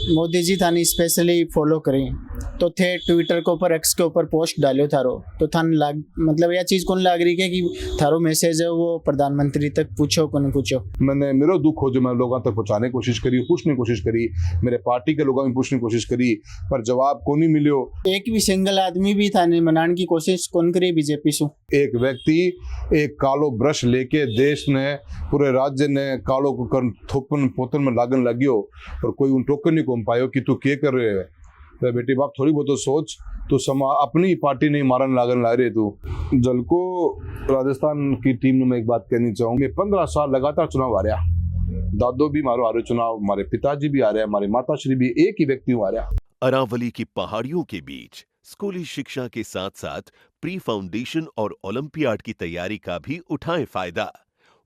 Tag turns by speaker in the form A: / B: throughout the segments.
A: मोदी जी थानी specially follow करें तो थे ट्विटर के ऊपर एक्स के ऊपर पोस्ट डालो थारो तो थान लाग मतलब यह चीज़ कौन लाग रही है कि थारो मैसेज है वो प्रधानमंत्री तक पूछो कौन पूछो।
B: मैंने मेरो दुख हो जो मैं लोगों तक पहुंचाने की कोशिश करी, पूछने की कोशिश करी, मेरे पार्टी के लोगों में पूछने की कोशिश करी, पर जवाब को नहीं मिलो।
A: एक भी सिंगल आदमी भी थाने मनाने की कोशिश कौन करी बीजेपी से।
B: एक व्यक्ति एक कालो ब्रश लेके देश ने पूरे राज्य ने कालो को कर थोपन पोतन में लागन लगियो और कोई उन टोकन नहीं घूम पायो कि तू क्या कर रहे है। तो बेटी बाप थोड़ी बहुत तो सोच, तो अपनी पार्टी नहीं मारन लागन ला रहे। तू जल को राजस्थान की टीम में मैं एक बात कहनी चाहूंगी, 15 साल लगातार चुनाव आ रहा, दादो भी मारो आ रहे चुनाव, हमारे पिताजी भी आ रहे हैं, हमारे माताश्री भी, एक ही व्यक्ति आ रहा।
C: अरावली की पहाड़ियों के बीच स्कूली शिक्षा के साथ साथ प्री फाउंडेशन और ओलंपियाड की तैयारी का भी उठाएं फायदा।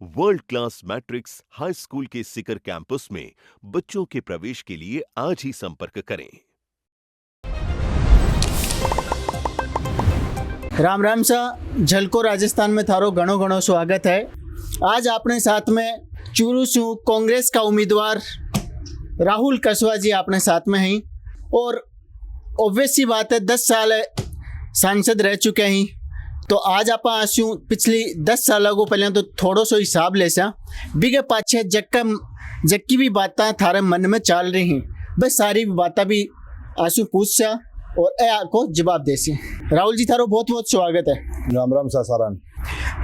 C: World class matrix high school के सिकर कैंपस में बच्चों के प्रवेश के लिए आज ही संपर्क करें।
A: राम राम सा झलको राजस्थान में थारो घणो घणो स्वागत है। आज अपने साथ में चूरू से कांग्रेस का उम्मीदवार राहुल कसवा जी अपने साथ में हैं और ऑब्वियस सी बात है 10 साल सांसद रह चुके हैं। तो आज आप आंसू पिछली 10 साल को पहले तो थोड़ो सो हिसाब ले सा बिगे पाछे जक्की भी बातें थारे मन में चल रही हैं, बस सारी बातें भी आंसू पूछ सा और ए को जवाब दे सी। राहुल जी थारो बहुत बहुत स्वागत है।
B: राम राम सासाराम।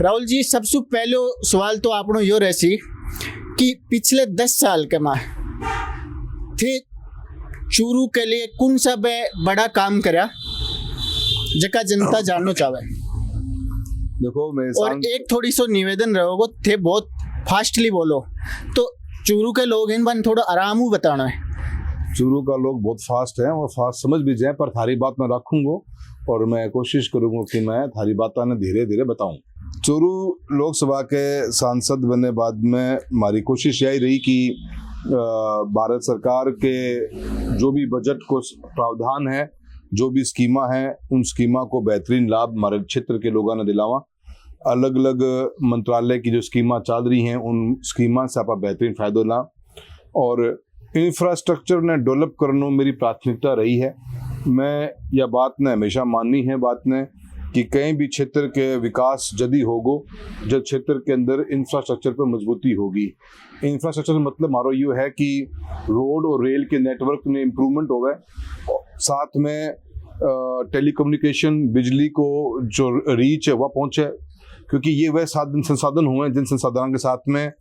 A: राहुल जी सबसे पहलो सवाल तो आपनो यो रहसी कि पिछले 10 साल के माह थे चूरू के लिए कौन सा बड़ा काम करा जका जनता जानना चाहे।
B: देखो मैं
A: और एक थोड़ी सो निवेदन रहोगो थे बहुत फास्टली बोलो तो चूरू के लोग इन बन थोड़ा आराम बताना है।
B: चूरू का लोग बहुत फास्ट हैं, वो फास्ट समझ भी जाए, पर थारी बात मैं रखूंगा और मैं कोशिश करूंगा कि मैं थारी बात धीरे धीरे बताऊं। चूरू लोकसभा के सांसद बनने बाद में हमारी कोशिश यही रही कि भारत सरकार के जो भी बजट को प्रावधान है, जो भी स्कीमा है, उन स्कीमा को बेहतरीन लाभ हमारे क्षेत्र के लोगों ने दिलावा। अलग अलग मंत्रालय की जो स्कीमा चल रही हैं उन स्कीमा से आप बेहतरीन फायदा ला और इंफ्रास्ट्रक्चर ने डेवलप करना मेरी प्राथमिकता रही है। मैं यह बात ने हमेशा मानी है बात ने कि कहीं भी क्षेत्र के विकास जदी होगो जब क्षेत्र के अंदर इंफ्रास्ट्रक्चर पर मजबूती होगी। इंफ्रास्ट्रक्चर मतलब मारो ये है कि रोड और रेल के नेटवर्क में इम्प्रूवमेंट होगा, साथ में टेलीकम्युनिकेशन बिजली को जो रीच है वह पहुँचे, क्योंकि ये वह संसाधन हुए जिन संसाधनों के साथ में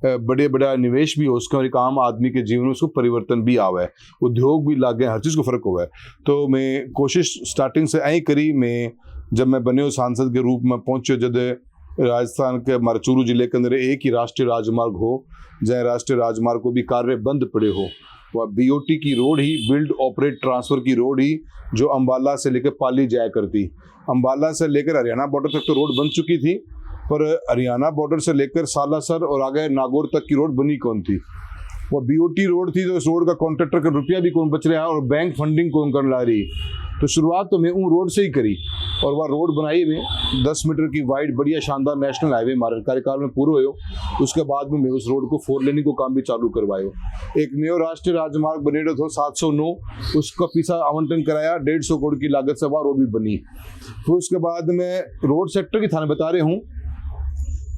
B: बड़े बड़ा निवेश भी हो उसका और एक आम आदमी के जीवन में उसको परिवर्तन भी आवे, उद्योग भी लागे, हर चीज़ को फर्क हुआ है। तो मैं कोशिश स्टार्टिंग से ऐ करी। मैं जब मैं बने हो सांसद के रूप में पहुंचे, जब राजस्थान के हमारे चूरू जिले के अंदर एक ही राष्ट्रीय राजमार्ग हो, जहाँ राष्ट्रीय राजमार्ग को भी कार्य बंद पड़े हो, वह बीओटी की रोड ही, बिल्ड ऑपरेट ट्रांसफर की रोड ही, जो अम्बाला से लेकर पाली जाया करती, अम्बाला से लेकर हरियाणा बॉर्डर तक तो रोड बन चुकी थी, पर हरियाणा बॉर्डर से लेकर सालासर और आगे नागौर तक की रोड बनी कौन थी। वो बीओटी रोड थी, तो इस रोड का कॉन्ट्रैक्टर का रुपया भी कौन बच रहा है और बैंक फंडिंग कौन कर ला रही। तो शुरुआत तो मैं उन रोड से ही करी और वह रोड बनाई में 10 मीटर की वाइड बढ़िया शानदार नेशनल हाईवे हमारे कार्यकाल में पूरा हो। उसके बाद में मैं उस रोड को 4 लेनिंग को काम भी चालू करवायो। एक नयो राष्ट्रीय राजमार्ग बने था 709, उसका पैसा आवंटन कराया, 150 करोड़ की लागत से वह रोड भी बनी। फिर उसके बाद में रोड सेक्टर की थाने बता रहे हूँ।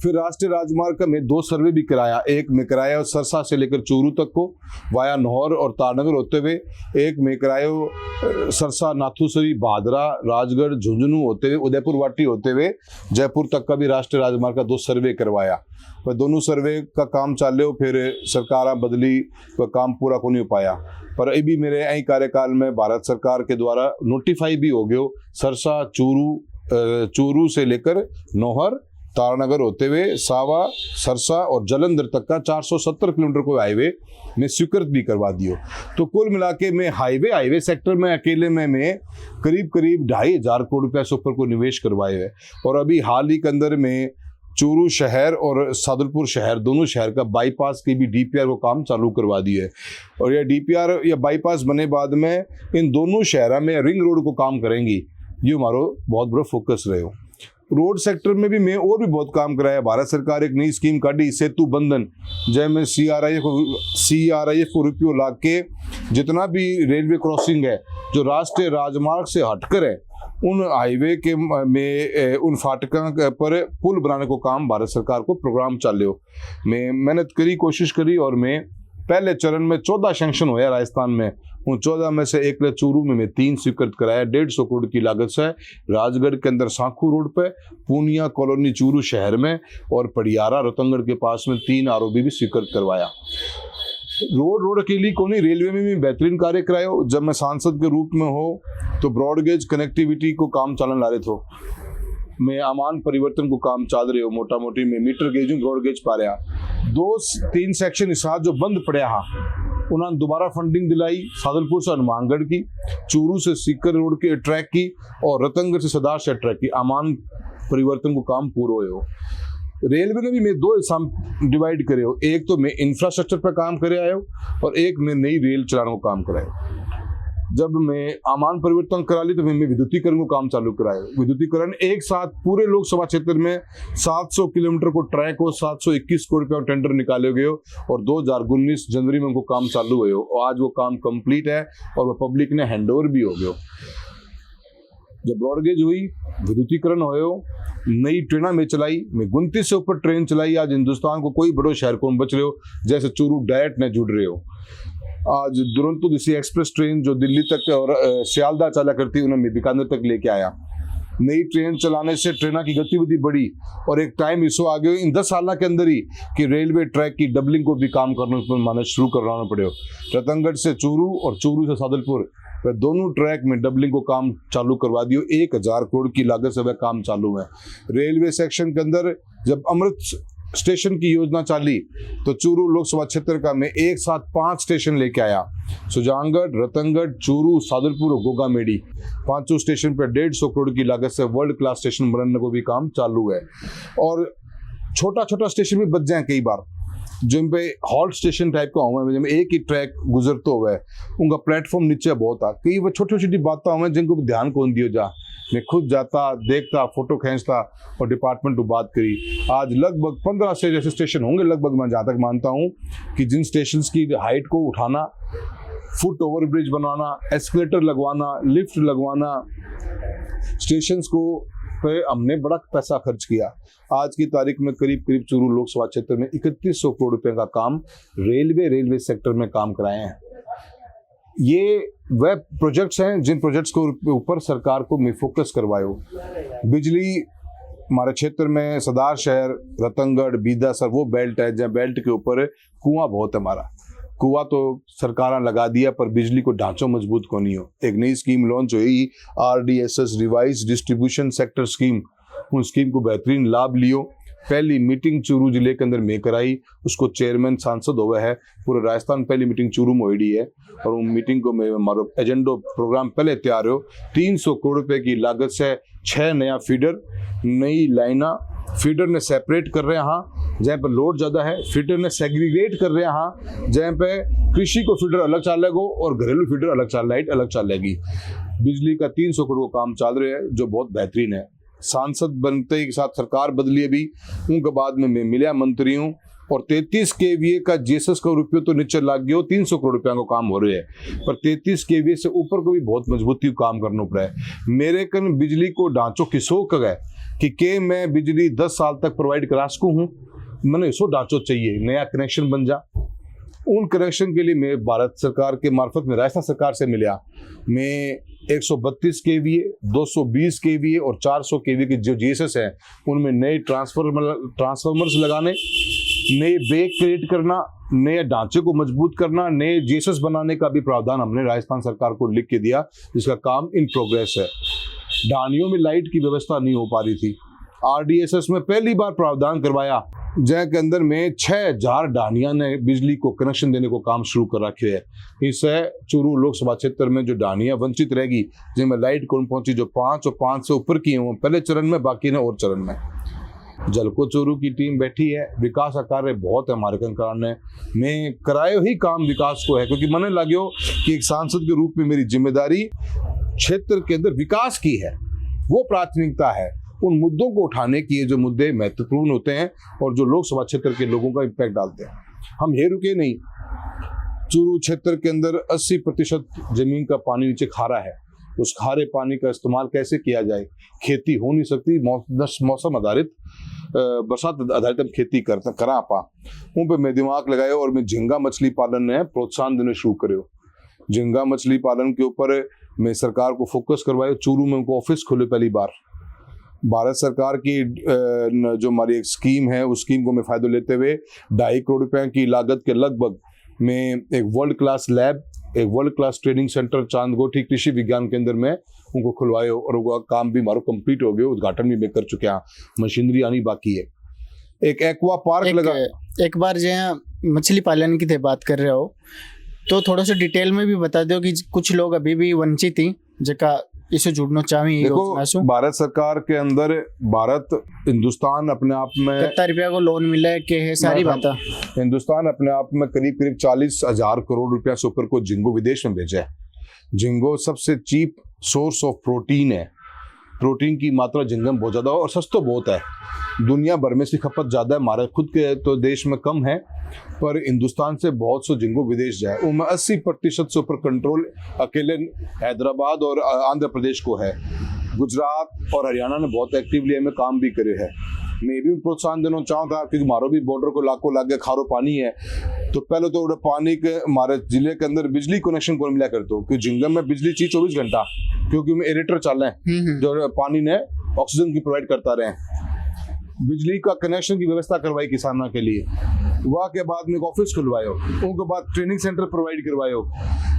B: फिर राष्ट्रीय राजमार्ग का मैं 2 सर्वे भी कराया। एक में कराया सरसा से लेकर चूरू तक को वाया नौहर और तारनगर होते हुए, एक में कराया सरसा नाथूसरी भादरा राजगढ़ झुंझुनू होते हुए उदयपुर वाटी होते हुए जयपुर तक का भी राष्ट्रीय राजमार्ग का 2 सर्वे करवाया। पर दोनों सर्वे का काम चाले, फिर सरकार बदली, वह काम पूरा को नहीं हो पाया। पर अभी मेरे यही कार्यकाल में भारत सरकार के द्वारा नोटिफाई भी हो गयो, सरसा चूरू से लेकर नौहर तारानगर होते हुए सावा सरसा और जलंधर तक का 470 किलोमीटर को हाईवे में स्वीकृत भी करवा दियो। तो कुल मिला के मैं हाईवे सेक्टर में अकेले में करीब 2,500 करोड़ रुपया से ऊपर को निवेश करवाए है। और अभी हाल ही के अंदर में चूरू शहर और सादुलपुर शहर, दोनों शहर का बाईपास की भी डीपीआर को काम चालू करवा दिए। और यह डीपीआर या बाईपास बने बाद में इन दोनों शहरों में रिंग रोड को काम करेंगी, ये हमारा बहुत बड़ा फोकस रहे हो। रोड सेक्टर में भी मैं और भी बहुत काम कराया। भारत सरकार एक नई स्कीम काटी सेतु बंधन, जैमें CRIF को रुपये ला के जितना भी रेलवे क्रॉसिंग है जो राष्ट्रीय राजमार्ग से हटकर है, उन हाईवे के में उन फाटकों पर पुल बनाने को काम भारत सरकार को प्रोग्राम चाल्यो। मैं मेहनत करी, कोशिश करी, और मैं पहले चरण में 14 सैंक्शन हुआ राजस्थान में। उन 14 में से एक चूरू में 3 स्वीकृत कराया 150 करोड़ की लागत से। राजगढ़ के अंदर सांखू रोड पे, पूनिया कॉलोनी चूरू शहर में, और पड़ियारा रतनगढ़ के पास में 3 ROB भी स्वीकृत करवाया। रोड के लिए कोनी रेलवे में भी बेहतरीन कार्य करायो। जब मैं सांसद के रूप में हो तो ब्रॉडगेज कनेक्टिविटी को काम चालन ला रहे थे। मैं अमान परिवर्तन को काम चाल रहे हो, मोटा मोटी में मीटर गेज ब्रॉडगेज पा रहा। 2-3 सेक्शन इस जो बंद पड़े उन्होंने दोबारा फंडिंग दिलाई। सादलपुर से हनुमानगढ़ की, चूरू से सीकर रोड के ट्रैक की, और रतनगढ़ से सदार से ट्रैक की अमान परिवर्तन को काम पूरा हो। रेलवे ने भी मैं 2 हिस्सा डिवाइड करे हो। एक तो मैं इंफ्रास्ट्रक्चर पर काम करे आयो, और एक मैं नई रेल चलाने को काम कराया। जब मैं अमान परिवर्तन करा ली तो मैं विद्युतीकरण को काम चालू कराया। विद्युतीकरण एक साथ पूरे लोकसभा क्षेत्र में 700 किलोमीटर को ट्रैक हो, 721 करोड़ रुपया टेंडर निकाले गए हो, और 2019 जनवरी में उनको काम चालू हुए हो, और आज वो काम कंप्लीट है और वो पब्लिक ने हैंडओवर भी हो गयो। जब ब्रॉडगेज हुई, विद्युतीकरण हो, नई ट्रेन में चलाई, मैं 29 से ऊपर ट्रेन चलाई। आज हिंदुस्तान को कोई बड़ो शहर कौन बच रहे हो, जैसे चूरू डायरेक्ट ने जुड़ रहे हो। आज दुरंतो जैसी एक्सप्रेस ट्रेन जो दिल्ली तक और सियालदा चला करती है, उन्हें मैं बीकानेर तक लेके आया। नई ट्रेन चलाने से ट्रेन की गतिविधि बढ़ी, और एक टाइम इसो आ गया इन 10 साल के अंदर ही कि रेलवे ट्रैक की डबलिंग को भी काम करना शुरू करवाना पड़े। रतनगढ़ से चूरू और चूरू से सादलपुर, वह दोनों ट्रैक में डबलिंग को काम चालू करवा दियो। 1000 करोड़ की लागत से वह काम चालू है। रेलवे सेक्शन के अंदर जब अमृत स्टेशन की योजना चाली तो चूरू लोकसभा क्षेत्र का मैं एक साथ 5 स्टेशन लेके आया। सुजानगढ़, रतनगढ़, चूरू, सादलपुर और गोगामेडी, 5 स्टेशन पर 150 करोड़ की लागत से वर्ल्ड क्लास स्टेशन बनाने को भी काम चालू है। और छोटा छोटा स्टेशन भी बच जाए कई बार, जिन पे हॉल्ट स्टेशन टाइप का हुआ है, एक ही ट्रैक गुजरता हुआ है, उनका प्लेटफॉर्म नीचे बहुत आ, कई वो छोटी छोटी बातें हुए जिनको ध्यान कौन दियो जा। मैं खुद जाता, देखता, फोटो खींचता और डिपार्टमेंट को बात करी। आज लगभग 15 से जैसे स्टेशन होंगे, लगभग मैं जहाँ तक मानता हूँ कि जिन स्टेशन की हाइट को उठाना, फुट ओवर ब्रिज बनवाना, एस्केलेटर लगवाना, लिफ्ट लगवाना, स्टेशन को पे हमने बड़ा पैसा खर्च किया। आज की तारीख में करीब करीब चूरू लोकसभा क्षेत्र में 3100 करोड़ रुपए का काम रेलवे सेक्टर में काम कराए हैं। ये वह प्रोजेक्ट्स हैं जिन प्रोजेक्ट्स के ऊपर सरकार को मैं फोकस करवायो। बिजली हमारे क्षेत्र में सदार शहर, रतनगढ़, बीदासर वो बेल्ट है जहाँ बेल्ट के ऊपर कुआं बहुत है। हमारा कुआं तो सरकार लगा दिया पर बिजली को ढांचों मजबूत को नहीं हो। एक नई स्कीम लॉन्च हुई, RDSS revise distribution sector scheme. उन स्कीम को बेहतरीन लाभ लियो। पहली मीटिंग चूरू जिले के अंदर में कराई, उसको चेयरमैन सांसद हुआ है। पूरे राजस्थान पहली मीटिंग चूरू में हुई है, और उन मीटिंग को मैं हमारा एजेंडो प्रोग्राम पहले तैयार हो। 300 करोड़ रुपए की लागत से 6 नया फीडर, नई लाइना। फीडर ने सेपरेट कर रहे हैं जहाँ पर लोड ज़्यादा है, फीडर ने सेग्रीगेट कर रहे हैं जहाँ पे कृषि को फीडर अलग चालेगा और घरेलू फीडर अलग लाइट अलग चालेगी। बिजली का 300 करोड़ काम चल रहे हैं जो बहुत बेहतरीन है। सांसद बनते ही साथ सरकार बदली अभी, उनके बाद में मैं मिलिया मंत्री हूँ, और 33 kVA का जीएसएस का रुपये तो नीचे लग गया, 300 करोड़ रुपया का काम हो रहे हैं, पर 33 kVA से ऊपर को भी बहुत मजबूती काम करना पड़ा है। मेरे कन बिजली को ढांचों किसो गए कि मैं बिजली 10 साल तक प्रोवाइड करा सकूँ हूँ, मैंने इसो ढांचो चाहिए, नया कनेक्शन बन जा। उन कनेक्शन के लिए मैं भारत सरकार के मार्फत में राजस्थान सरकार से मिला। मैं 132 kVA, 220 kVA और 400 kVA के जो जीएसएस हैं उनमें नए ट्रांसफार्मर्स लगाने, नए बेक क्रिएट करना, नए ढांचे को मजबूत करना, नए जीएसएस बनाने का भी प्रावधान हमने राजस्थान सरकार को लिख के दिया, जिसका काम इन प्रोग्रेस है। ढानियों में लाइट की व्यवस्था नहीं हो पा रही थी, RDSS में पहली बार प्रावधान करवाया, जहाँ के अंदर में 6000 ढानिया ने बिजली को कनेक्शन देने को काम शुरू कर रखे है। इससे चूरू लोकसभा क्षेत्र में जो ढानिया वंचित रहेगी, जिनमें लाइट कौन पहुंची, जो 5 और 5 से ऊपर की है वो पहले चरण में, बाकी ने और चरण में। जलको चूरू की टीम बैठी है, विकास का कार्य बहुत है हमारे कारण है। मैं कराए ही काम विकास को है, क्योंकि मैंने लगे कि एक सांसद के रूप में मेरी जिम्मेदारी क्षेत्र के अंदर विकास की है, वो प्राथमिकता है। उन मुद्दों को उठाने की ये जो मुद्दे महत्वपूर्ण होते हैं और जो लोकसभा क्षेत्र के लोगों का इम्पैक्ट डालते हैं। हम ये रुके नहीं। चूरू क्षेत्र के अंदर 80% जमीन का पानी नीचे खारा है। उस खारे पानी का इस्तेमाल कैसे किया जाए? खेती हो नहीं सकती, मौसम आधारित, बरसात आधारित हम खेती करा पा उन पे मैं दिमाग लगाया और मैं झींगा मछली पालन ने प्रोत्साहन देने शुरू करे। झींगा मछली पालन के ऊपर मैं सरकार को फोकस करवाया। चूरू में उनको ऑफिस खोले पहली बार। भारत सरकार की जो हमारी एक स्कीम है, उस स्कीम को मैं फायदा लेते हुए 2.5 करोड़ रुपए की लागत के लगभग में एक वर्ल्ड क्लास लैब, एक वर्ल्ड क्लास ट्रेनिंग सेंटर चांदगोठी कृषि विज्ञान केंद्र में उनको खुलवायो और वो काम भी हमारा कंप्लीट हो गया। उद्घाटन भी मैं कर चुके हैं, मशीनरी आनी बाकी है। एक एक्वा पार्क लगा।
A: एक बार जो मछली पालन की थे बात कर रहे हो तो थोड़ा सा डिटेल में भी बता दो कि कुछ लोग अभी भी वंचित थी जगह इसे जुड़ना चाहिए।
B: देखो, भारत सरकार के अंदर हिंदुस्तान अपने आप में
A: कितना रुपया को लोन मिला है कि है सारी बात।
B: हिंदुस्तान अपने आप में करीब 40,000 करोड़ रुपया से ऊपर को झींगो विदेश में भेजा है। झींगो सबसे चीप सोर्स ऑफ प्रोटीन है। प्रोटीन की मात्रा झींगे में बहुत ज्यादा और सस्ता बहुत है। दुनिया भर में इसकी खपत ज्यादा है, हमारे खुद के तो देश में कम है, पर हिंदुस्तान से बहुत सो झींगो विदेश जाए। उनमें 80% से ऊपर कंट्रोल अकेले हैदराबाद और आंध्र प्रदेश को है। गुजरात और हरियाणा ने बहुत एक्टिवली में काम भी करे है। मैं भी प्रोत्साहन देना चाहूँगा क्योंकि हमारा भी बॉर्डर को लाखों लागे खारो पानी है। तो पहले तो पानी के हमारे जिले के अंदर बिजली कनेक्शन को मिला करते हो कि झिंगम में बिजली चाहिए 24 घंटा, क्योंकि में एरेटर चल रहे हैं जो पानी ने ऑक्सीजन की प्रोवाइड करता रहे। बिजली का कनेक्शन की व्यवस्था करवाई किसानों के लिए। वहाँ के बाद में ऑफिस खुलवायो, उनके बाद ट्रेनिंग सेंटर प्रोवाइड करवायो।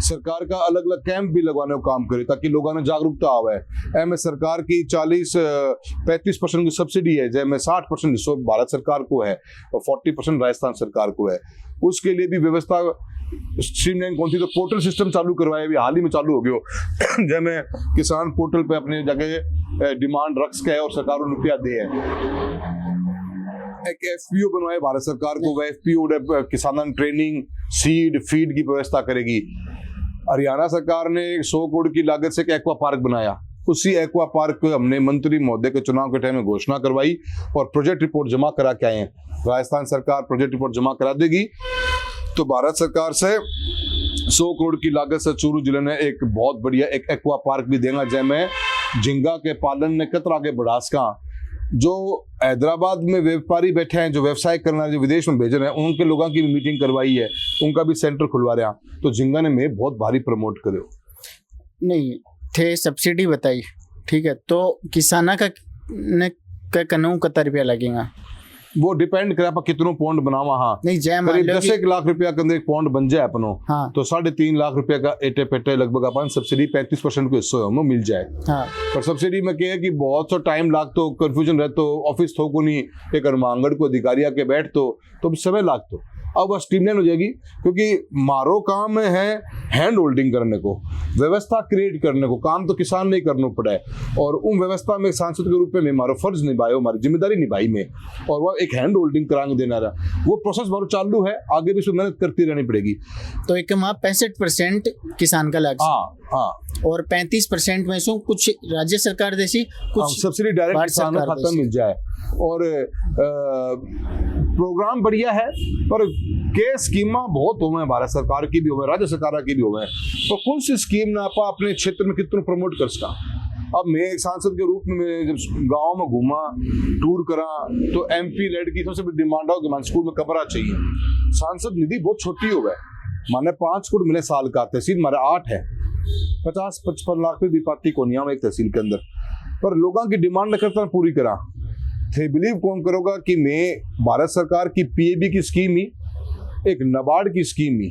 B: सरकार का अलग अलग कैंप भी लगवाने का काम करे ताकि लोगों में जागरूकता आवे। एम सरकार की 35% की सब्सिडी है, जैमें 60% हिस्सा भारत सरकार को है और 40% राजस्थान सरकार को है। उसके लिए भी व्यवस्था स्ट्रीमलाइन कौन थी, तो पोर्टल सिस्टम चालू करवाया भी हाल ही में चालू हो गया, जैमें किसान पोर्टल पे अपनी जगह डिमांड रख सके और सरकार को रुपया दे है। एक एफपीओ बनवाए भारत सरकार को, वह एफपीओ किसानों ट्रेनिंग, सीड, फीड की व्यवस्था करेगी। हरियाणा सरकार ने 100 करोड़ की लागत से एक एक्वा पार्क बनाया। उसी एक्वा पार्क को हमने मंत्री महोदय के चुनाव के टाइम में घोषणा करवाई और प्रोजेक्ट रिपोर्ट जमा करा के आए हैं। राजस्थान सरकार प्रोजेक्ट रिपोर्ट जमा करा देगी तो भारत सरकार से 100 करोड़ की लागत से चूरू जिले ने एक बहुत बढ़िया एक एक्वा पार्क भी देगा, जैमें झींगा के पालन ने कतरा के बढ़ास का जो हैदराबाद में व्यापारी बैठे हैं, जो व्यवसाय करना, जो विदेश में भेज रहे हैं, उनके लोगों की भी मीटिंग करवाई है, उनका भी सेंटर खुलवा रहे हैं। तो झींगा ने मैं बहुत भारी प्रमोट करे
A: नहीं थे। सब्सिडी बताई, ठीक है, तो किसाना का ने कनऊ कितना रुपया लगेगा?
B: वो डिपेंड करे कितनों पौंड बनावा। हाँ
A: नहीं, जय
B: करीब 10 लाख रुपया के अंदर एक पौंड बन जाए अपनो।
A: हाँ।
B: तो 3.5 लाख रुपया का एटे पेटे लगभग अपन सब्सिडी 35% को हिस्सा में मिल जाए।
A: हाँ।
B: पर सब्सिडी में क्या है कि बहुत सा टाइम लाग तो कंफ्यूजन रहे तो ऑफिस थो को नहीं एक मांगड़ को अधिकारी आके बैठ तो समय लाग तो अब वह स्ट्रीमलाइन हो जाएगी, क्योंकि मारो काम है हैंड होल्डिंग करने को, व्यवस्था क्रिएट करने को, काम तो किसान नहीं करना पड़ा है। और उन व्यवस्था में सांसद के रूप में हमारा फर्ज निभाए, हमारी जिम्मेदारी निभाई में, और वह एक हैंड होल्डिंग कराने देना रहा। वो प्रोसेस बहुत चालू है, आगे भी उसमें मेहनत करती रहनी पड़ेगी।
A: तो एक वहाँ 65% किसान का लाग।
B: हाँ।
A: और 35% में से कुछ राज्य सरकार जैसी कुछ
B: सब्सिडी डायरेक्ट किसानों के खाते में मिल जाए। और प्रोग्राम बढ़िया है, पर के स्कीमा बहुत हो गए, भारत सरकार की भी हो गए, राज्य सरकार की भी हो गए, तो कौन सी स्कीम ने आप अपने क्षेत्र में कितना प्रमोट कर सका। अब मैं एक सांसद के रूप में जब गांव में घूमा, टूर करा, तो एमपी लेड की सबसे बड़ी डिमांड हो कि मान स्कूल में कमरा चाहिए। सांसद निधि बहुत छोटी हो गए, माने 5 करोड़ मिले साल का, तहसील हमारा 8 है, 50-55 लाख भी पाती कोनिया में एक तहसील के अंदर, पर लोगों की डिमांड करता पूरी करा। थे बिलीव कौन करोगा कि मैं भारत सरकार की पीएबी की स्कीम ही, एक नाबार्ड की स्कीम ही,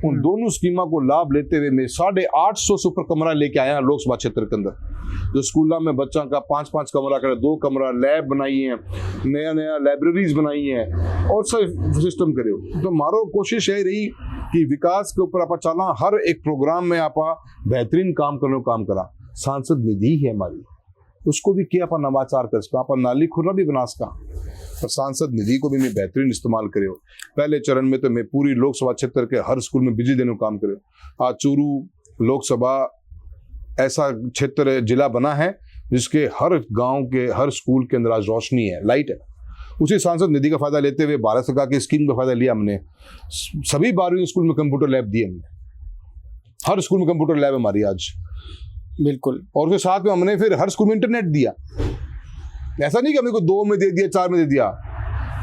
B: उन दोनों स्कीमा को लाभ लेते हुए मैं 850 से ऊपर कमरा लेके आया लोकसभा क्षेत्र के अंदर। जो स्कूलों में बच्चों का 5-5 कमरा करे, 2 कमरा, लैब बनाई है, नया लाइब्रेरीज बनाई है, और सब सिस्टम करे। तो मारो कोशिश यही रही कि विकास के ऊपर आप चला, हर एक प्रोग्राम में आप बेहतरीन काम करने को काम करा। सांसद निधि है हमारी, उसको भी किया अपन नवाचार कर सका, अपन नाली खुर्रा भी बना सका, और सांसद निधि को भी मैं बेहतरीन इस्तेमाल करे। पहले चरण में तो मैं पूरी लोकसभा क्षेत्र के हर स्कूल में बिजली देने का काम करे। आज चूरू लोकसभा ऐसा क्षेत्र जिला बना है जिसके हर गांव के हर स्कूल के अंदर आज रोशनी है, लाइट है, उसी सांसद निधि का फायदा लेते हुए भारत सरकार की स्कीम का फायदा लिया हमने। सभी 12वीं स्कूल में कंप्यूटर लैब दिए हमने, हर स्कूल में कंप्यूटर लैब हमारी आज।
A: बिल्कुल।
B: और उसके साथ में हमने फिर हर स्कूल में इंटरनेट दिया। ऐसा नहीं कि हमने को 2 में दे दिया, 4 में दे दिया,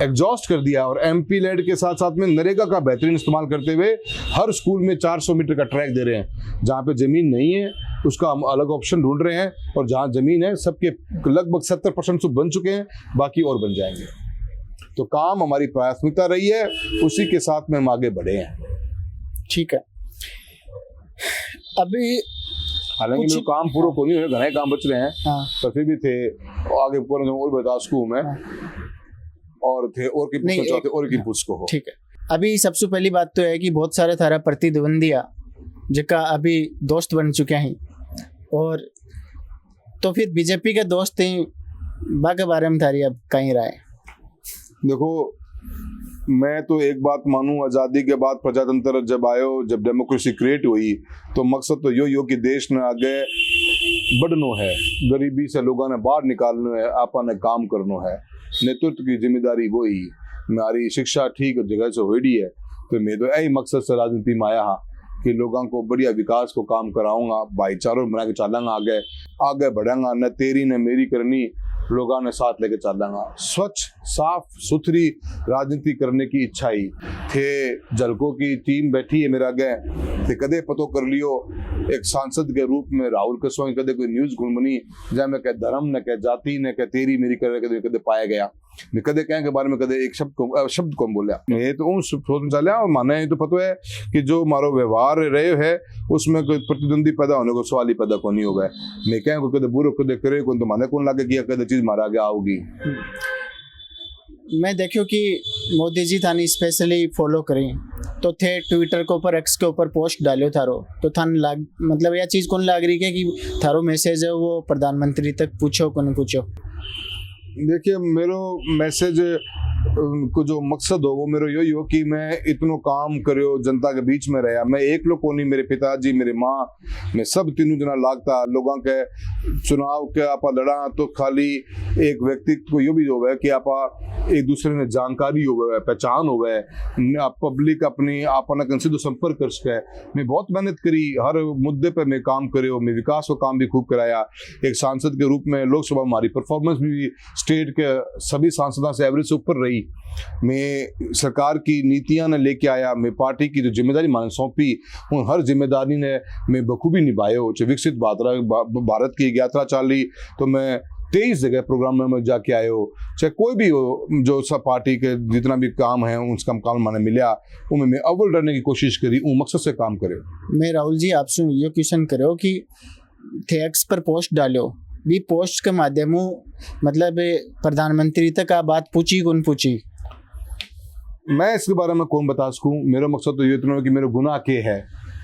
B: एग्जॉस्ट कर दिया। और MP लेड के साथ साथ में नरेगा का बेहतरीन इस्तेमाल करते हुए हर स्कूल में 400 मीटर का ट्रैक दे रहे हैं। जहाँ पे जमीन नहीं है उसका हम अलग ऑप्शन ढूंढ रहे हैं, और जहाँ जमीन है सबके लगभग 70% तो बन चुके हैं, बाकी और बन जाएंगे। तो काम हमारी प्राथमिकता रही है, उसी के साथ में हम आगे बढ़े हैं।
A: ठीक है। अभी
B: हालांकि मेरे काम पूरा को नहीं हुए, घने काम बच रहे हैं।
A: हाँ।
B: तो फिर भी थे आगे पूरा और बता सकूं मैं। और थे और की पूछ चाहते और की पूछ को हो।
A: ठीक है। अभी सबसे पहली बात तो है कि बहुत सारे थारा प्रतिद्वंदिया जिनका अभी दोस्त बन चुके हैं, और तो फिर बीजेपी के दोस्त हैं, बाकी बारे में थारी अब कहीं राय?
B: देखो, मैं तो एक बात मानूं, आज़ादी के बाद प्रजातंत्र जब आयो, जब डेमोक्रेसी क्रिएट हुई, तो मकसद तो यो कि देश ने आगे बढ़नो है, गरीबी से लोगों ने बाहर निकालनो है, आपा ने काम करनो है। नेतृत्व की जिम्मेदारी वही, हमारी शिक्षा ठीक जगह से हुई है। तो मैं तो यही मकसद से राजनीति में आया हाँ कि लोगों को बढ़िया विकास को काम कराऊंगा, भाईचारों बना के चलांगा, आगे आगे बढ़ांगा, न तेरी न मेरी करनी, लोगों ने साथ लेके चलांगा। स्वच्छ साफ सुथरी राजनीति करने की इच्छा ही थे। जलको की टीम बैठी है मेरे आगे, ते कदे पतो कर लियो एक सांसद के रूप में राहुल कसवाई कदे कोई न्यूज घुमनी जहाँ में कह धर्म न कह जाति न कह तेरी मेरी कर कदे कदे पाया गया। मैं कदे कहें के बारे में कदे एक शब्द को बोलिया। मैं तो उन सोच चलिया, और माने तो पता है कि जो मारो व्यवहार रहे है उसमें कोई प्रतिद्वंदी पैदा होने को सवाल ही पैदा को नहीं होगा। मैं कहें को कदे बुरो कदे करे को तो माने कौन लागे किया कदे चीज मारा गया आओगी।
A: मैं देखियो कि मोदी जी थानी स्पेशली फॉलो करें तो थे ट्विटर के ऊपर, एक्स के ऊपर पोस्ट डालो थारो, तो थान लाग मतलब यह चीज़ कौन लाग रही है कि थारो मैसेज है वो प्रधानमंत्री तक पूछो को नहीं पूछो?
B: देखिए, मेरो मैसेज को जो मकसद हो वो मेरो यही हो कि मैं इतनो काम करो जनता के बीच में रहा। मैं एक लोग को नहीं, मेरे पिताजी मेरे माँ मैं सब तीनों जना लागता लोगों के चुनाव के आपा लड़ा तो खाली एक व्यक्ति को यो भी होवे कि आपा एक दूसरे ने जानकारी होवे, पहचान होवे, पब्लिक अपनी आपना कंसी तो संपर्क कर सके। मैं बहुत मेहनत करी, हर मुद्दे पे मैं काम करो, मैं विकास को काम भी खूब कराया। एक सांसद के रूप में लोकसभा में हमारी परफॉर्मेंस भी स्टेट के सभी सांसदों से एवरेज से ऊपर रही। मैं सरकार की नीतियां ने लेके आया, मैं पार्टी की जो जिम्मेदारी मैंने सौंपी उन हर जिम्मेदारी ने मैं बखूबी निभायो। विकसित भारत की यात्रा चली तो मैं 23 जगह प्रोग्राम में जाके आयो, चाहे कोई भी हो, जो सब पार्टी के जितना भी काम है उसका काम मैंने मिला उनमें मैं अव्वल रहने की कोशिश करी, उन मकसद से काम करे।
A: मैं राहुल जी आपसे ये क्वेश्चन करो कि थे एक्स पर पोस्ट डालो, भी पोस्ट के माध्यम मतलब प्रधानमंत्री तक आ बात पूछी कौन पूछी?
B: मैं इसके बारे में कौन बता सकूं। मेरा मकसद तो ये इतना कि मेरे गुनाह के है,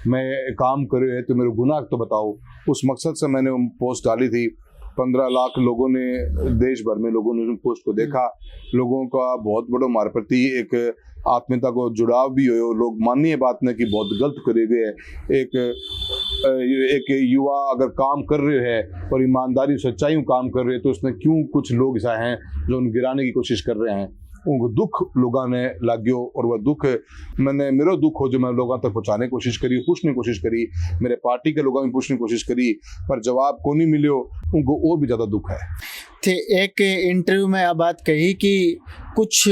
B: मैं काम करे है तो मेरे गुनाह तो बताओ। उस मकसद से मैंने पोस्ट डाली थी। 15 लाख लोगों ने देश भर में लोगों ने पोस्ट को देखा। लोगों का बहुत बड़ा हमारे प्रति एक आत्मीयता को जुड़ाव भी हो। लोग माननीय बात ने कि बहुत गलत करे गए। एक युवा अगर काम कर रहे हैं और ईमानदारी सच्चाई में काम कर रहे हैं तो उसने क्यों कुछ लोग ऐसा हैं जो उन गिराने की कोशिश कर रहे हैं। उनको दुख लोगों ने लाग्यो और वह दुख मैंने मेरा दुख हो जो मैं लोगों तक पहुंचाने की कोशिश करी, पूछने की कोशिश करी, मेरे पार्टी के लोगों ने पूछने की कोशिश करी, पर जवाब को नहीं मिलो। उनको और भी ज़्यादा दुख है।
A: थे एक इंटरव्यू में आप बात कही कि कुछ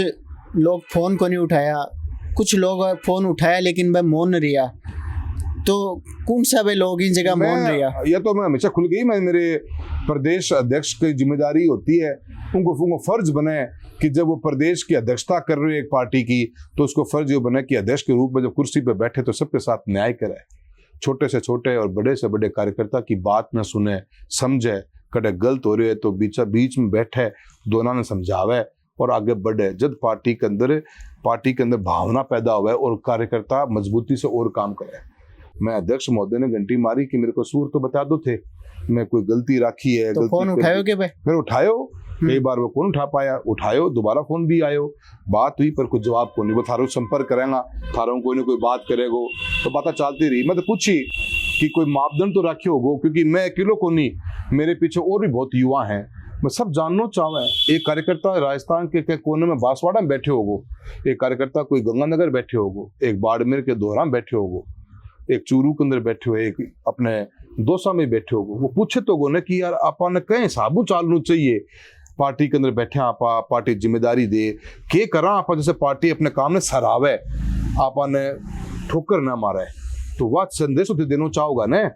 A: लोग फ़ोन को नहीं उठाया, कुछ लोग फ़ोन उठाया लेकिन वह मौन रिया, तो कौन सा वे लोग इन जगह मौन रिया?
B: यह तो मैं हमेशा खुल गई, मैं मेरे प्रदेश अध्यक्ष की जिम्मेदारी होती है, उनको फर्ज बने कि जब वो प्रदेश की अध्यक्षता कर रहे हैं एक पार्टी की तो उसको फर्ज ये बने कि अध्यक्ष के रूप में जब कुर्सी पर बैठे तो सबके साथ न्याय करे। छोटे से छोटे और बड़े से बड़े कार्यकर्ता की बात न सुने, समझे, कड़े गलत हो रहे है तो बीच में बैठे, दोनों ने समझावे और आगे बढ़े। जब पार्टी के अंदर भावना पैदा हुआ है और कार्यकर्ता मजबूती से और काम करे। मैं अध्यक्ष महोदय ने घंटी मारी कि मेरे को सूर तो बता दो थे, मैं कोई गलती राखी है
A: तो फोन उठायो के भाई? फिर
B: उठायो, कई बार वो कौन उठा पाया, उठायो, दोबारा फोन भी आयो, बात हुई पर कुछ जवाब को नहीं। वो थारो संपर्क करेगा, थारो कोई ना कोई बात करेगो तो बात चलती रही। मैं तो पूछी कि कोई मापदंड तो रखे होगो, क्योंकि मैं अकेलो को नहीं, मेरे पीछे और भी बहुत युवा हैं, मैं सब जानना चाहूँ। एक कार्यकर्ता राजस्थान के कोने में बांसवाड़ा में बैठे होगो, एक कार्यकर्ता कोई गंगानगर बैठे होगो, एक बाड़मेर के दोहरा में बैठे होगो, एक चूरू के अंदर बैठे हो, एक अपने दौसा में बैठे होगो। वो पूछे तो गो ना कि यार आपने कहीं हिसाबू चालू चाहिए, पार्टी के अंदर बैठे आपा पार्टी जिम्मेदारी दे के करा आपा, जैसे पार्टी अपने काम ने सरावे आपने ठोकर ना मारे। तो वह संदेश तो देना चाहोगा ना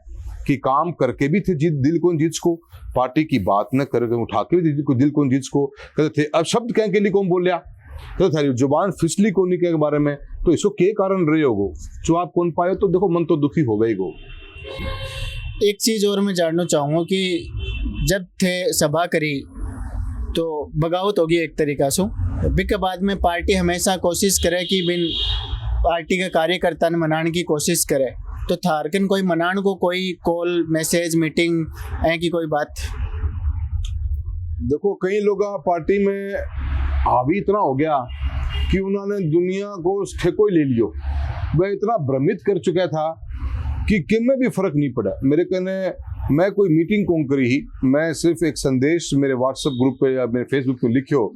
B: कि काम करके भी थे जीत दिल कौन जीत को, पार्टी की बात न करके उठा के भी दिल कौन जीत को कहते थे। अब शब्द कह के लिए कौन बोल लिया, कहते थे जुबान फिसली कौन नहीं के बारे में, तो इसको के कारण रहे होगो जो आप कौन पाए, तो देखो मन तो दुखी हो गई गो।
A: एक चीज़ और मैं जानना चाहूँगा कि जब थे सभा करी तो बगावत होगी एक तरीका से, के बाद में पार्टी हमेशा कोशिश करे कि बिन पार्टी के कार्यकर्ता ने मनाने की कोशिश करे, तो थारकन कोई मनाने को कोई कॉल मैसेज मीटिंग है कि कोई बात?
B: देखो कई लोग पार्टी में हावी इतना हो गया कि उन्होंने दुनिया को ठेको ही ले लियो, वह इतना भ्रमित कर चुका था कि किन में भी फर्क नहीं पड़ा। मेरे कहने मैं कोई मीटिंग कौन करी ही, मैं सिर्फ एक संदेश मेरे व्हाट्सएप ग्रुप पे या मेरे फेसबुक पे लिखियो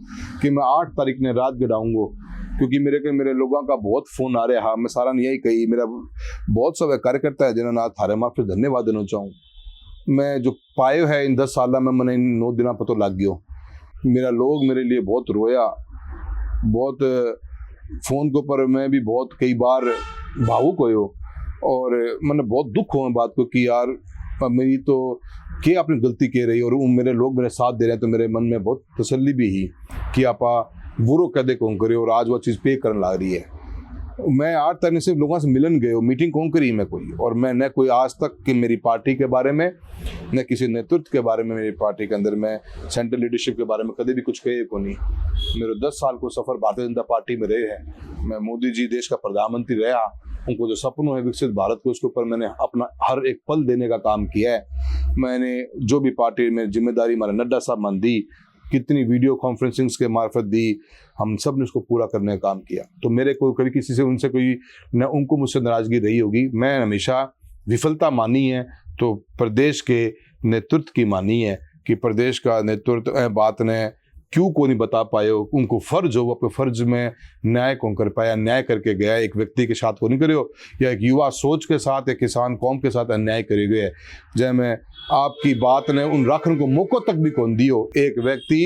B: कि मैं 8 तारीख ने रात गड़ाऊंगा, क्योंकि मेरे लोगों का बहुत फोन आ रहा है। मैं सारा नहीं यही कही, मेरा बहुत सब कार्यकर्ता है जिन्होंने आज थारे माफ धन्यवाद देना चाहूँ। मैं जो पाए है इन 10 साल में मैंने इन 9 दिन पता लग गया, मेरा लोग मेरे लिए बहुत रोया, बहुत फोन के ऊपर मैं भी बहुत कई बार भावुक हो, और मैंने बहुत दुख हुआ बात को कि यार मेरी तो क्या अपनी गलती कह रही, और मेरे लोग मेरे साथ दे रहे हैं, तो मेरे मन में बहुत तसल्ली भी ही कि आपा बुरो कदे कौन करे, और आज वो चीज़ पे करने लग रही है। मैं 8 तारीख सिर्फ लोगों से मिलन गए, मीटिंग कौन करी मैं कोई, और मैं न कोई आज तक कि मेरी पार्टी के बारे में न किसी नेतृत्व के बारे में, मेरी पार्टी के अंदर मैं सेंट्रल लीडरशिप के बारे में कभी भी कुछ कहे को नहीं। मेरे 10 साल को सफर भारतीय जनता पार्टी में रहे हैं। मैं मोदी जी देश का प्रधानमंत्री रहा, उनको जो सपनों है विकसित भारत को, उसके ऊपर मैंने अपना हर एक पल देने का काम किया है। मैंने जो भी पार्टी में जिम्मेदारी हमारे नड्डा साहब मान दी, कितनी वीडियो कॉन्फ्रेंसिंग्स के मार्फत दी, हम सब ने उसको पूरा करने का काम किया। तो मेरे को कभी किसी से उनसे कोई न उनको मुझसे नाराजगी रही होगी। मैं हमेशा विफलता मानी है तो प्रदेश के नेतृत्व की मानी है कि प्रदेश का नेतृत्व बात ने क्यों को नहीं बता पाए, उनको फर्ज हो अपने फर्ज में न्याय कौन कर पाया, न्याय करके गया, एक व्यक्ति के साथ को नहीं करे हो, या एक युवा सोच के साथ, एक किसान कौम के साथ अन्याय करे गए। जय मैं आपकी बात ने उन राखन को मौकों तक भी कौन दियो। एक व्यक्ति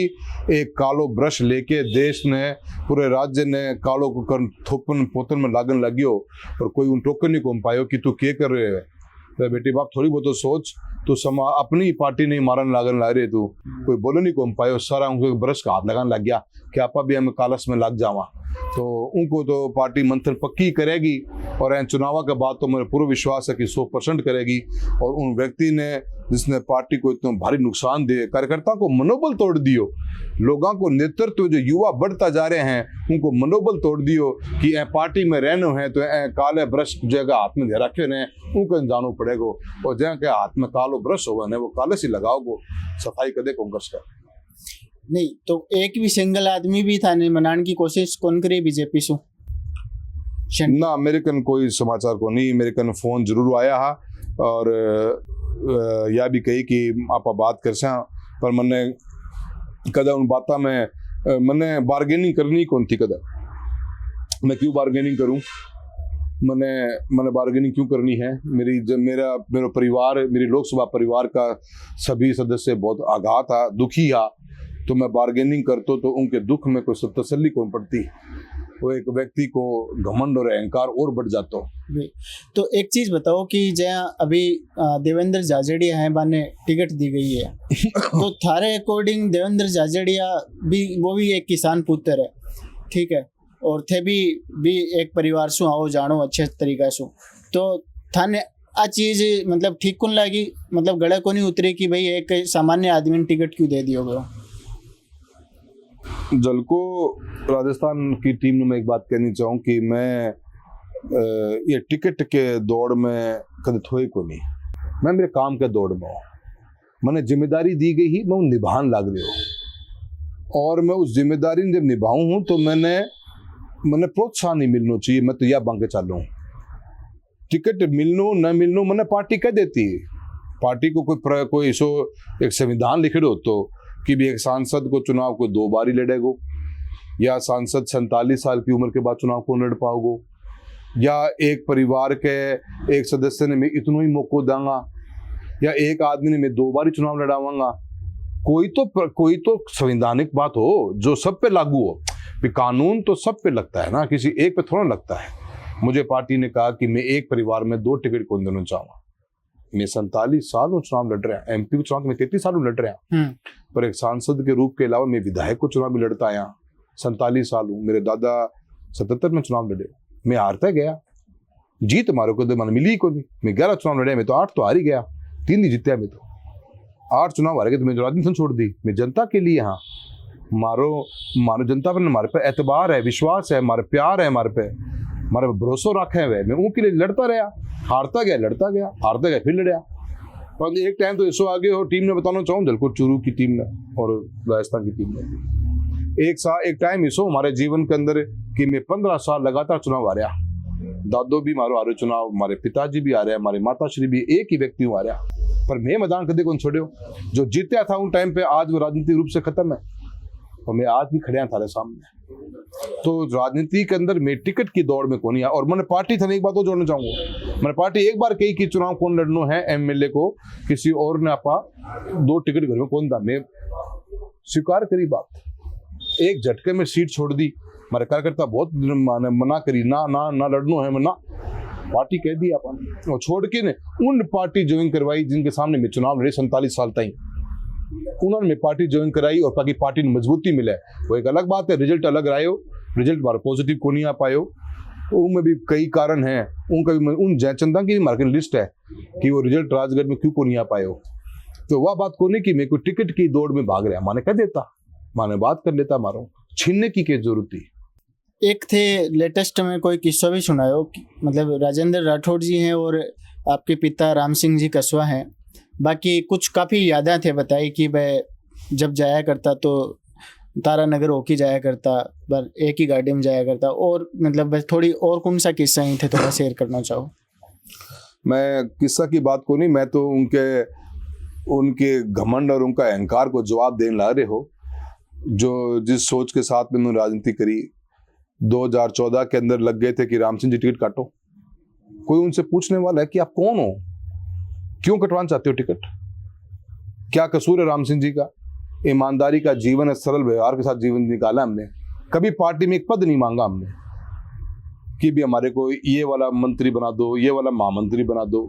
B: एक कालो ब्रश लेके देश ने पूरे राज्य ने कालो को कर थोपन पोतन में लागन लगियो, और कोई उन टोकन नहीं कौन पायो कि तू क्या कर रहे है। तो बेटी बाप थोड़ी बहुत तो सोच, तो समा अपनी पार्टी नहीं मारन लागन ला रहे, तू कोई बोले नहीं कौन पायो, सारा उनको ब्रश का हाथ लगाने लग गया कि आपा भी हमें कालस में लग जावा। तो उनको तो पार्टी मंथन पक्की करेगी, और इन चुनाव के बाद तो मेरा पूरा विश्वास है कि 100% करेगी। और उन व्यक्ति ने जिसने पार्टी को इतना भारी नुकसान दिए, कार्यकर्ता को मनोबल तोड़ दियो, लोगों को नेतृत्व जो युवा बढ़ता जा रहे हैं उनको मनोबल तोड़ दियो कि ए पार्टी में रहना है तो ए काले ब्रश जगह हाथ में दे रखे ने उनको जानो पड़ेगा, और जहाँ के हाथ में कालो ब्रश होगा ने वो काले से लगाओगो, सफाई कदे कांग्रेस का
A: नहीं। तो एक भी सिंगल आदमी भी था नहीं मनाने की कोशिश कौन करे बीजेपी से
B: ना? मेरे कन कोई समाचार को नहीं, मेरे कन फोन जरूर आया है, और या भी कही कि आप बात कर सा, पर मैंने कदा उन बातों में मैंने बार्गेनिंग करनी कौन थी, कदा मैं क्यों बार्गेनिंग करूं, मैंने बार्गेनिंग क्यों करनी है। मेरा परिवार, मेरी लोकसभा परिवार का सभी सदस्य बहुत आघात था, दुखी था, तो मैं बार्गेनिंग करता तो उनके दुख में कोई तसल्ली कौन पड़ती, वो एक व्यक्ति को घमंड और अहंकार और बढ़ जाता हो।
A: तो एक चीज बताओ कि जहाँ अभी देवेंद्र झाझड़िया हैं बाने टिकट दी गई है तो थारे अकॉर्डिंग देवेंद्र झाझड़िया भी वो भी एक किसान पुत्र है, ठीक है, और थे भी एक परिवार से आओ जानो अच्छे तरीका से, तो थाने आ चीज मतलब ठीक कौन लगी, मतलब गड़े को नहीं उतरी कि भाई एक सामान्य आदमी ने टिकट क्यों दे दियो गयो।
B: जलको राजस्थान की टीम में मैं एक बात कहनी चाहूँ कि मैं ये टिकट के दौड़ में कभी थोड़ी को नहीं, मैं मेरे काम के दौड़ में हूँ, मैंने जिम्मेदारी दी गई ही मैं निभान लग रही हूँ, और मैं उस जिम्मेदारी जब निभाऊँ हूँ तो मैंने प्रोत्साहन नहीं मिलना चाहिए, मैं तो यह बंग के चालू हूँ। टिकट मिलनो न मिलनो मैंने पार्टी कह देती है, पार्टी को कोई ऐसो एक संविधान लिखिड़ो तो कि भी एक सांसद को चुनाव को 2 बार ही लड़ेगो, या सांसद 47 साल की उम्र के बाद चुनाव को लड़ पाओगो, या एक परिवार के एक सदस्य ने मैं इतना ही मौका दूंगा, या एक आदमी ने मैं 2 बार ही चुनाव लड़ाऊंगा। कोई तो संवैधानिक बात हो जो सब पे लागू हो। कानून तो सब पे लगता है ना, किसी एक पे थोड़ा लगता है। मुझे पार्टी ने कहा कि मैं एक परिवार में 2 टिकट कौन देना चाहूंगा। मैं 47 साल चुनाव लड़ रहा, MP को चुनाव में 33 साल लड़ रहा, पर एक सांसद के रूप के अलावा मैं विधायक को चुनाव भी लड़ता आया। 47 साल हूँ, मेरे दादा 77 में चुनाव लड़े, मैं हारता गया। जीत हमारे को तो मिली को नहीं। मैं 11 चुनाव लड़े, मैं तो 8 तो हार ही गया, 3 ही जीतया। मैं तो 8 चुनाव हारे गए, तो मैं राजनीति छोड़ दी। मैं जनता के लिए, हाँ, मारो जनता पर हमारे पे एतबार है, विश्वास है, हमारे प्यार है, हमारे पे भरोसा रखे हुए। मैं उनके लिए लड़ता रहा, हारता गया, लड़ता गया, हारता गया, फिर लड़ा। पर एक टाइम तो ऐसो आगे हो टीम ने बताना चाहूँ, जलपुर चूरू की टीम ने और राजस्थान की टीम ने एक टाइम ऐसो हमारे जीवन के अंदर कि मैं 15 साल लगातार चुनाव हारा। दादो भी मारो हारे चुनाव, हमारे पिताजी भी हारे, हमारे माताश्री भी, एक ही व्यक्ति हारा, पर मैं मैदान कदे कौन छोड़ो। जो जीतया था उन टाइम पे, आज वो राजनीतिक रूप से खत्म है और मैं आज भी खड़े थारे सामने। तो राजनीति के अंदर मैं टिकट की दौड़ में कौन। और मैंने पार्टी था, एक बात और जोड़ना चाहूंगा, मैंने पार्टी एक बार कही कि चुनाव कौन लड़ना है, MLA को किसी और ने आपा 2 टिकट घर में कौन था, मैं स्वीकार करी बात। एक झटके में सीट छोड़ दी। हमारे कार्यकर्ता बहुत मना करी, ना लड़ना है, मना पार्टी कह दी अपन, और छोड़ के ने उन पार्टी ज्वाइन करवाई जिनके सामने मैं चुनाव लड़े 47 साल तक। उन्होंने मैं पार्टी ज्वाइन कराई और ताकि पार्टी में मजबूती मिले। वो एक अलग बात है, रिजल्ट अलग रहे हो, रिजल्ट हमारा पॉजिटिव को नहीं आ पाए हो, उनमें भी कई कारण हैं। उनका भी उन जयचंदा की मार्केट लिस्ट है कि वो रिजल्ट राजगढ़ में क्यों को नहीं आ पाए हो। तो वह बात को नहीं कि मेरे को टिकट की दौड़ में भाग रहा, माने कह देता, माने बात कर लेता, मारो छीनने की क्या जरूरत थी।
A: एक थे लेटेस्ट में कोई किस्सा भी सुनायो, मतलब राजेंद्र राठौड़ जी हैं और आपके पिता राम सिंह जी कसवा हैं। बाकी कुछ काफ़ी यादें थे बताई कि मैं जब जाया करता तो तारा नगर होके जाया करता, पर एक ही गाड़ी में जाया करता, और मतलब बस थोड़ी और कौन सा किस्सा ही थे थोड़ा शेयर करना चाहो।
B: मैं किस्सा की बात को नहीं, मैं तो उनके घमंड और उनका अहंकार को जवाब देने ला रहे हो। जो जिस सोच के साथ में उन्होंने राजनीति करी, 2014 के अंदर लग गए थे कि राम सिंह जी टिकट काटो। कोई उनसे पूछने वाला है कि आप कौन हो, क्यों कटवाना चाहते हो टिकट, क्या कसूर है राम सिंह जी का। ईमानदारी का जीवन है, सरल व्यवहार के साथ जीवन निकाला हमने। कभी पार्टी में एक पद नहीं मांगा हमने कि भी हमारे को ये वाला मंत्री बना दो, ये वाला महामंत्री बना दो।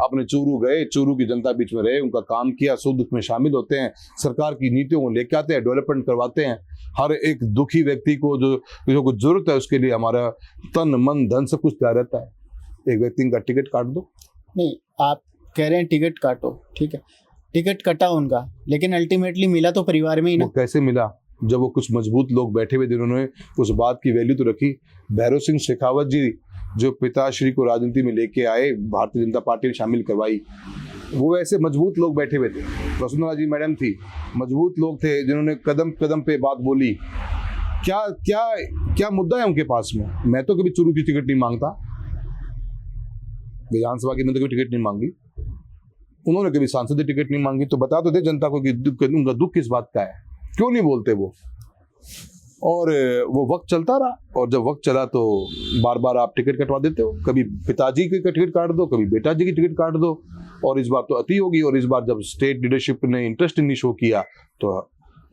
B: अपने चूरू गए, चूरू की जनता बीच में रहे, उनका काम किया, सुख दुख में शामिल होते हैं, सरकार की नीतियों को लेके आते हैं, डेवलपमेंट करवाते हैं। हर एक दुखी व्यक्ति को जो कुछ जरूरत है उसके लिए हमारा तन मन धन सब कुछ तैयार रहता है। एक व्यक्ति का टिकट काट दो।
A: नहीं, आप कह रहे हैं टिकट काटो, ठीक है, टिकट कटा उनका, लेकिन अल्टीमेटली मिला तो परिवार में ही ना।
B: कैसे मिला? जब वो कुछ मजबूत लोग बैठे हुए थे, उन्होंने उस बात की वैल्यू तो रखी। भैरव सिंह शेखावत जी जो पिताश्री को राजनीति में लेके आए, भारतीय जनता पार्टी में शामिल करवाई, वो ऐसे मजबूत लोग बैठे हुए थे। वसुंधरा जी मैडम थी, मजबूत लोग थे जिन्होंने कदम कदम पे बात बोली। क्या क्या क्या मुद्दा है उनके पास में? मैं तो कभी चूरू की टिकट नहीं मांगता, विधानसभा की मैंने कभी टिकट नहीं मांगी, उन्होंने कभी सांसद टिकट नहीं मांगी। तो बता तो दे जनता को कि उनका दुख किस बात का है, क्यों नहीं बोलते वो। और वो वक्त चलता रहा, और जब वक्त चला तो बार बार आप टिकट कटवा देते हो। कभी पिताजी की टिकट काट दो, कभी बेटा जी की टिकट काट दो, और इस बार तो अति होगी। और इस बार जब स्टेट लीडरशिप ने इंटरेस्ट नहीं शो किया तो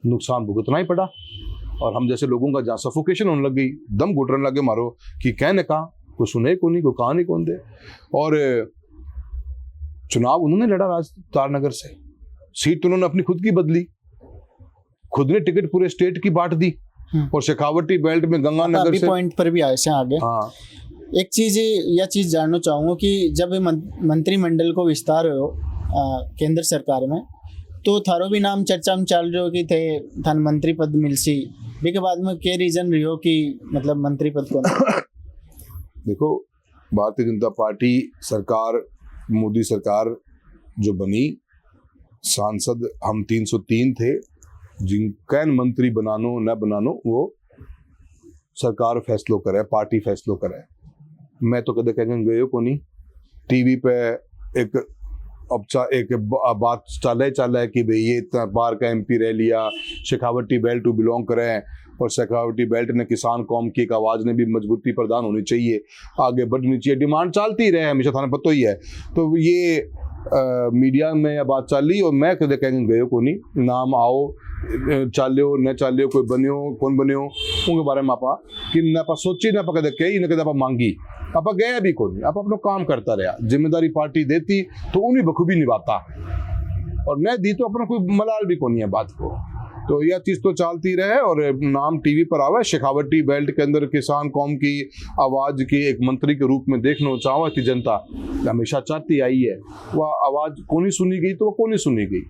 B: नुकसान भुगतना ही पड़ा। और हम जैसे लोगों का जहाँ सफोकेशन होने लग गई, दम घुटने लगे मारो कि कहने कहा, कोई सुने को नहीं, कोई कहा नहीं कौन दे। और चुनाव उन्होंने लड़ा तारनगर से, सीट उन्होंने अपनी खुद की बदली, खुद ने टिकट पूरे स्टेट की बांट दी। और शेखावटी बेल्ट में गंगानगर से
A: पॉइंट पर भी ऐसे आगे।
B: हाँ,
A: एक चीज जानना चाहूंगा कि जब मंत्रिमंडल को विस्तार हो केंद्र सरकार में, तो थारो भी नाम चर्चा में चल रहे हो कि थे थान मंत्री पद मिलसी, के बाद में क्या रीजन रही हो कि मतलब मंत्री पद को?
B: देखो, भारतीय जनता पार्टी सरकार, मोदी सरकार जो बनी, सांसद हम 303 थे, जिनका मंत्री बनानो न बनानो वो सरकार फैसलो करे, पार्टी फैसलो करे। मैं तो कदे कहने गए को नहीं। टीवी पे एक अब एक बात चल है कि भाई ये इतना बार का MP रह लिया, शेखावटी बेल्ट टू बिलोंग करें, और शेखावटी बेल्ट ने किसान कौम की एक आवाज़ ने भी मजबूती प्रदान होनी चाहिए, आगे बढ़नी चाहिए, डिमांड चलती रहे हमेशा, थाने पता ही है। तो ये मीडिया में यह बात चल रही, और मैं कदे कहेंगे गयो को नहीं, नाम आओ चाल्यो न चाल्यो, कोई बन्यो कौन बन्यो उनके बारे में आपा कि न आप सोची न आप कदे कही न कदे आप मांगी, आप गया भी कौन, आप अपना काम करता रहा, जिम्मेदारी पार्टी देती तो उन्हीं बखूबी निभाता, और न दी तो अपना कोई मलाल भी कौन है बात को। तो यह चीज़ तो चलती रहे, और नाम टीवी पर आवे, शेखावटी बेल्ट के अंदर किसान कौम की आवाज़ की एक मंत्री के रूप में देखना चाहो थी जनता, हमेशा चाहती आई है, वह आवाज़ कौन ही सुनी गई तो वह कौन ही सुनी गई।